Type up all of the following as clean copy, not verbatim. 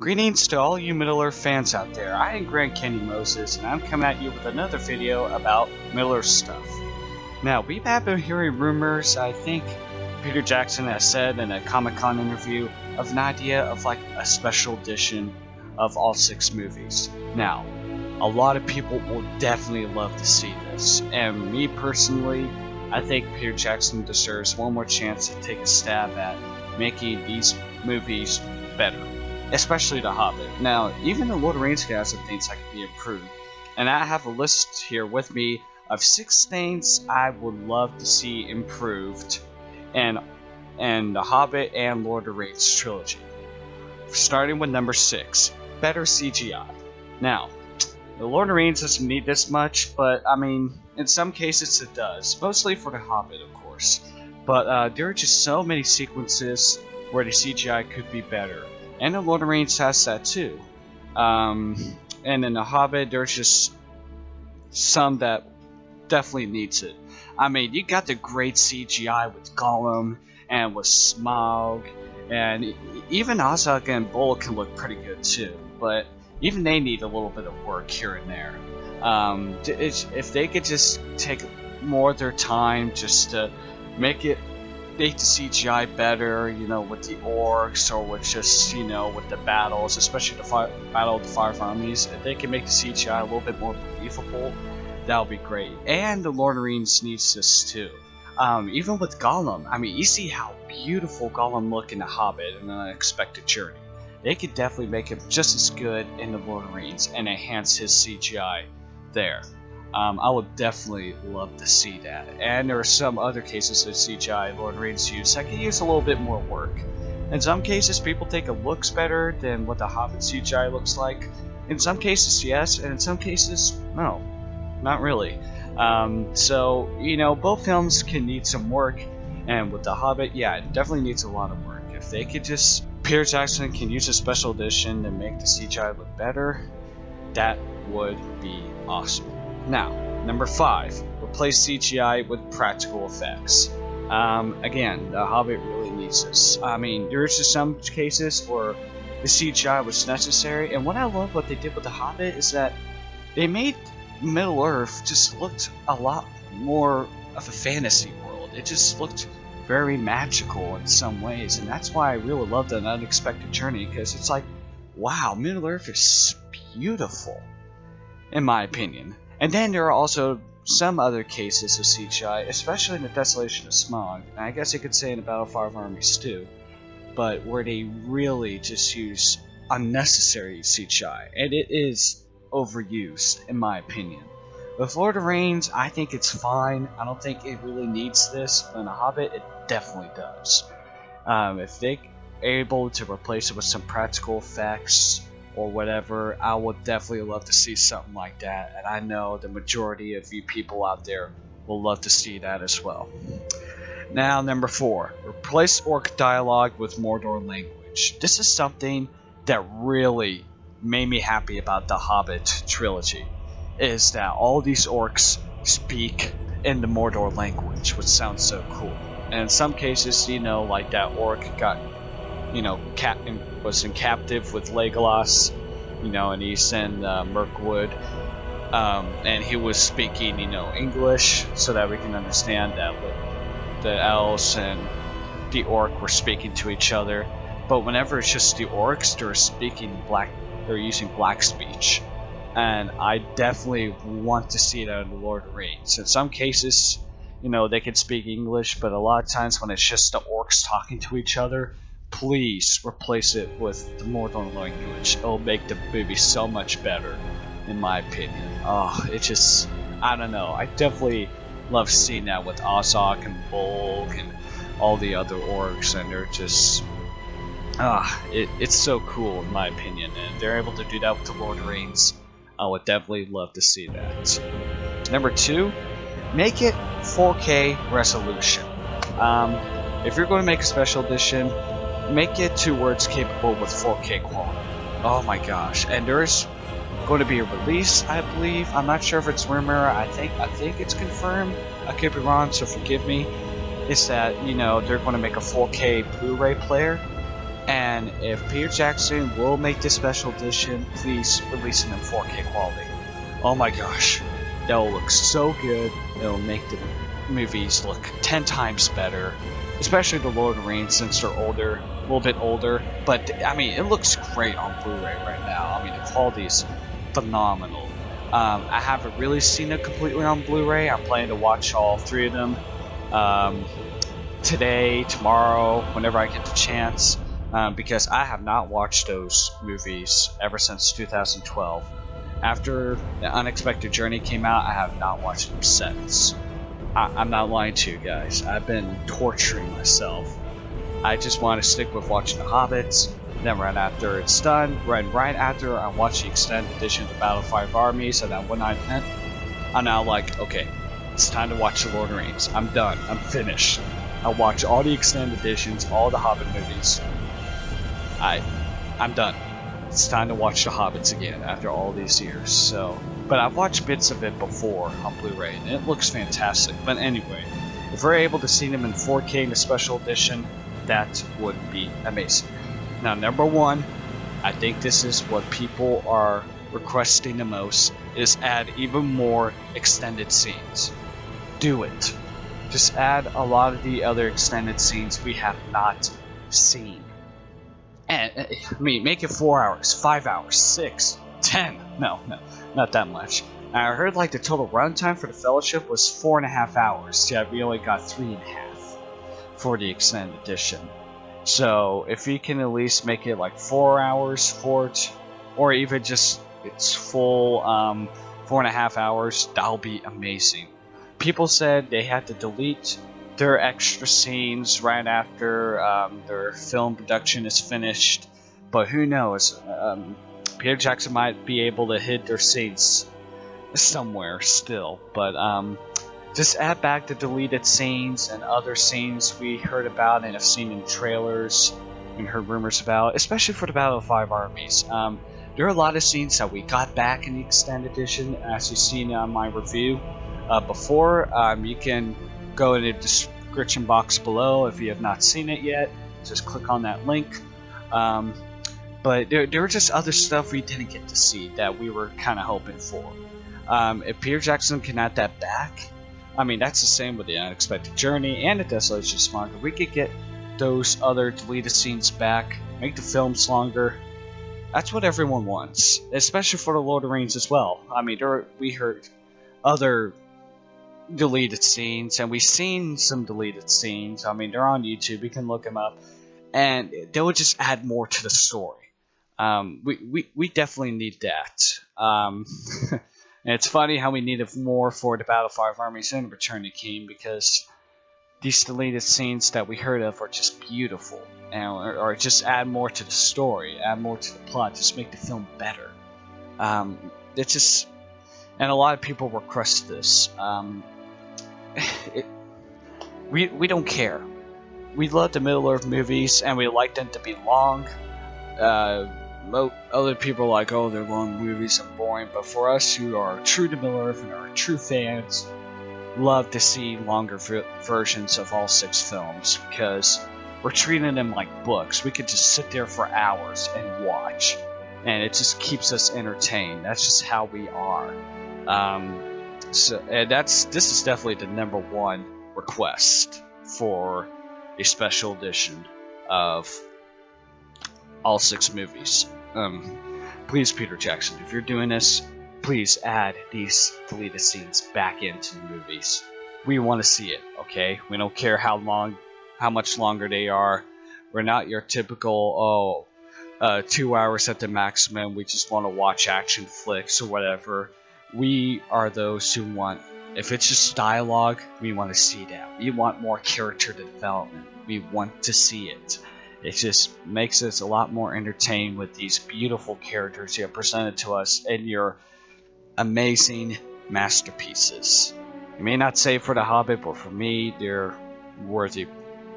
Greetings to all you Middle-earth fans out there. I am Grant Kenny Moses, and I'm coming at you with another video about Middle-earth stuff. Now, we have been hearing rumors, I think Peter Jackson has said in a Comic-Con interview, of an idea of like a special edition of all 6 movies. Now, a lot of people will definitely love to see this, and me personally, I think Peter Jackson deserves one more chance to take a stab at making these movies better. Especially The Hobbit. Now, even the Lord of the Rings has some things that can be improved. And I have a list here with me of 6 things I would love to see improved in The Hobbit and Lord of the Rings trilogy. Starting with number 6, better CGI. Now, the Lord of the Rings doesn't need this much, but I mean, in some cases it does. Mostly for The Hobbit, of course. But there are just so many sequences where the CGI could be better. And the Lord of the Rings has that too. And in The Hobbit, there's just some that definitely needs it. I mean, you got the great CGI with Gollum and with Smaug, and even Ozark and Bull can look pretty good too. But even they need a little bit of work here and there. If they could just take more of their time just to make the CGI better, you know, with the orcs or with just, you know, with the battles, especially the Battle of the Five Armies. If they can make the CGI a little bit more believable, that would be great. And the Lord of the Rings needs this too. Even with Gollum, I mean, you see how beautiful Gollum looked in The Hobbit and An Unexpected Journey. They could definitely make him just as good in the Lord of the Rings and enhance his CGI there. I would definitely love to see that. And there are some other cases of CGI Lord of the Rings use that can use a little bit more work. In some cases, people think it looks better than what the Hobbit CGI looks like. In some cases, yes, and in some cases, no. Not really. So, you know, both films can need some work, and with the Hobbit, yeah, it definitely needs a lot of work. If they could just... Peter Jackson can use a special edition to make the CGI look better, that would be awesome. Now, number 5, replace CGI with practical effects. Again, The Hobbit really needs this. I mean, there's just some cases where the CGI was necessary, and what I love what they did with The Hobbit is that they made Middle-earth just looked a lot more of a fantasy world. It just looked very magical in some ways, and that's why I really loved An Unexpected Journey, because it's like, wow, Middle-earth is beautiful, in my opinion. And then there are also some other cases of CGI, especially in the Desolation of Smaug, and I guess you could say in the Battle of Five Armies too, but where they really just use unnecessary CGI, and it is overused, in my opinion. With Lord of the Rings, I think it's fine. I don't think it really needs this, but in The Hobbit, it definitely does. If they're able to replace it with some practical effects, or whatever, I would definitely love to see something like that, and I know the majority of you people out there will love to see that as well. Now, number 4, replace orc dialogue with Mordor Language. This is something that really made me happy about the Hobbit trilogy, is that all these orcs speak in the Mordor language, which sounds so cool. And in some cases, you know, like that orc got, you know, was in captive with Legolas, you know, and he's in Mirkwood, and he was speaking, you know, English, so that we can understand that the elves and the orc were speaking to each other. But whenever it's just the orcs, they're using black speech, and I definitely want to see that in the Lord of the Rings. In some cases, you know, they can speak English, but a lot of times when it's just the orcs talking to each other, please replace it with the Mordor language. It'll make the movie so much better, in my opinion. Oh, it just, I don't know. I definitely love seeing that with Ozark and Bolg and all the other orcs, and they're just, it's so cool in my opinion. And if they're able to do that with the Lord of the Rings, I would definitely love to see that. Number 2, make it 4K resolution. If you're going to make a special edition, make it to where it's capable with 4K quality. Oh my gosh. And there's going to be a release, I believe. I'm not sure if it's rumor. I think it's confirmed. I could be wrong, so forgive me. Is that, you know, they're going to make a 4K Blu-ray player And if Peter Jackson will make this special edition, please release it in 4K quality. Oh my gosh, that will look so good. It'll make the movies look 10 times better, especially the Lord of the Rings since they're older, a little bit older. But I mean, it looks great on Blu-ray right now. I mean, the quality is phenomenal. I haven't really seen it completely on Blu-ray. I'm planning to watch all 3 of them today, tomorrow, whenever I get the chance, because I have not watched those movies ever since 2012. After The Unexpected Journey came out, I have not watched them since. I'm not lying to you guys. I've been torturing myself. I just want to stick with watching The Hobbits. Then right after it's done, right after I watch the extended edition of the Battle of Five Armies and that one night event, I'm now like, okay, it's time to watch The Lord of the Rings. I'm done. I'm finished. I watched all the extended editions, all the Hobbit movies. I'm done. It's time to watch The Hobbits again after all these years. So, but I've watched bits of it before on Blu-ray, and it looks fantastic. But anyway, if we're able to see them in 4K in the special edition, that would be amazing. Now, number one, I think this is what people are requesting the most, is add even more extended scenes. Do it. Just add a lot of the other extended scenes we have not seen. And, I mean, make it 4 hours, 5 hours, 6, 10. No, not that much. I heard like the total runtime for the Fellowship was 4.5 hours. Yeah, we only got 3.5 for the extended edition. So if you can at least make it like 4 hours for it, or even just its full 4.5 hours, that'll be amazing. People said they had to delete their extra scenes right after their film production is finished, but who knows? Peter Jackson might be able to hide their scenes somewhere still, but just add back the deleted scenes and other scenes we heard about and have seen in trailers and heard rumors about, especially for the Battle of Five Armies. There are a lot of scenes that we got back in the extended edition, as you've seen on my review before. You can go in the description box below if you have not seen it yet. Just click on that link. But there were just other stuff we didn't get to see that we were kind of hoping for. If Peter Jackson can add that back, I mean, that's the same with The Unexpected Journey and The Desolation Smonger. We could get those other deleted scenes back, make the films longer. That's what everyone wants, especially for The Lord of the Rings as well. I mean, we heard other deleted scenes, and we've seen some deleted scenes. I mean, they're on YouTube. We can look them up, and they would just add more to the story. We definitely need that. And it's funny how we needed more for the Battle of Five Armies and Return of the King, because these deleted scenes that we heard of are just beautiful, or just add more to the story, add more to the plot, just make the film better. It's just, and a lot of people request this. We don't care. We love the Middle-earth movies, and we like them to be long. Other people are like, oh, they're long movies and boring, but for us who are true to Middle-earth and are true fans, love to see longer versions of all 6 films, because we're treating them like books. We could just sit there for hours and watch, and it just keeps us entertained. That's just how we are. This is definitely the number one request for a special edition of all 6 movies. Please, Peter Jackson, if you're doing this, please add these deleted scenes back into the movies. We want to see it, okay? We don't care how much longer they are. We're not your typical 2 hours at the maximum. We just want to watch action flicks or whatever. We are those who want, if it's just dialogue, we want to see that. We want more character development. We want to see it. It just makes us a lot more entertained with these beautiful characters you have presented to us in your amazing masterpieces. You may not say for The Hobbit, but for me, they're worthy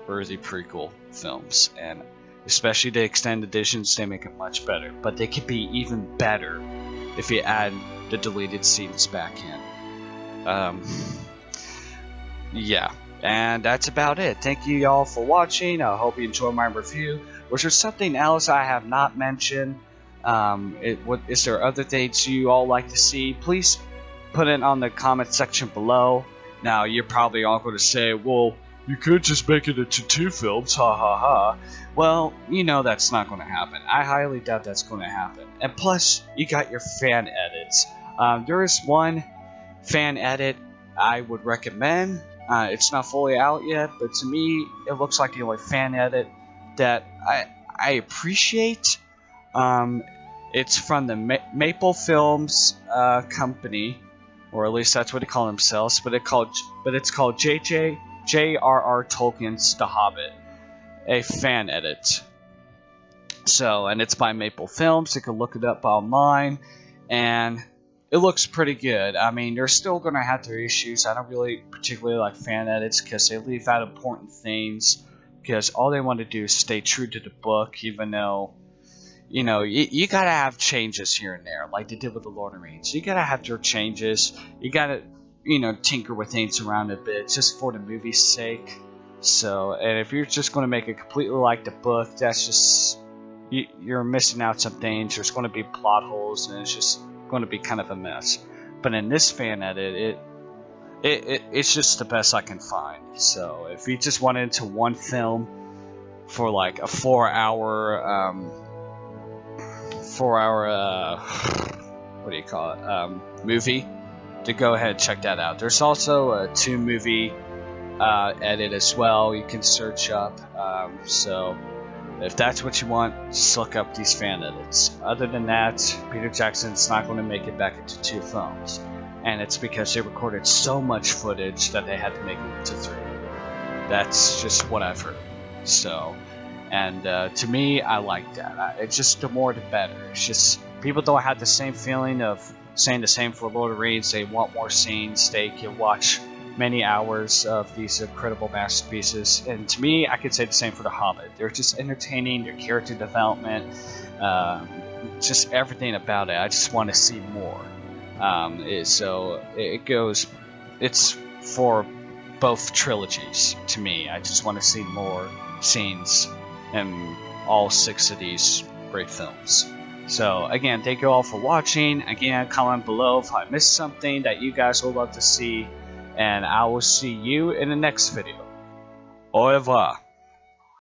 prequel films, and especially the extended editions, they make it much better. But they could be even better if you add the deleted scenes back in. Yeah. And that's about it. Thank you y'all for watching. I hope you enjoyed my review. Was there something else I have not mentioned? Is there other things you all like to see? Please put it on the comment section below. Now, you're probably all going to say, well, you could just make it into 2 films, ha ha ha. Well, you know that's not going to happen. I highly doubt that's going to happen. And plus, you got your fan edits. There is one fan edit I would recommend. It's not fully out yet, but to me, it looks like the only fan edit that I appreciate. It's from the Maple Films company, or at least that's what they call themselves. But it's called J.R.R. Tolkien's The Hobbit, a fan edit. So, and it's by Maple Films. You can look it up online, and it looks pretty good. I mean, they're still going to have their issues. I don't really particularly like fan edits because they leave out important things. Because all they want to do is stay true to the book, even though, you know, you gotta have changes here and there, like they did with the Lord of the Rings. You gotta have your changes. You gotta, you know, tinker with things around a bit, just for the movie's sake. So, and if you're just going to make it completely like the book, that's just, you're missing out some things. There's going to be plot holes, and it's just going to be kind of a mess. But in this fan edit, it's just the best I can find. So if you just went into one film for like a 4-hour what do you call it, movie, to go ahead and check that out. There's also a 2-movie edit as well you can search up. So if that's what you want, just look up these fan edits. Other than that, Peter Jackson's not going to make it back into 2 films. And it's because they recorded so much footage that they had to make it into 3. That's just what I've heard. So, and to me, I like that. It's just the more the better. It's just, people don't have the same feeling of saying the same for Lord of the Rings. They want more scenes. They can watch many hours of these incredible masterpieces. And to me, I could say the same for The Hobbit. They're just entertaining, their character development, just everything about it. I just want to see more. So it's for both trilogies to me. I just want to see more scenes in all 6 of these great films. So again, thank you all for watching. Again, comment below if I missed something that you guys would love to see, and I will see you in the next video. Au revoir.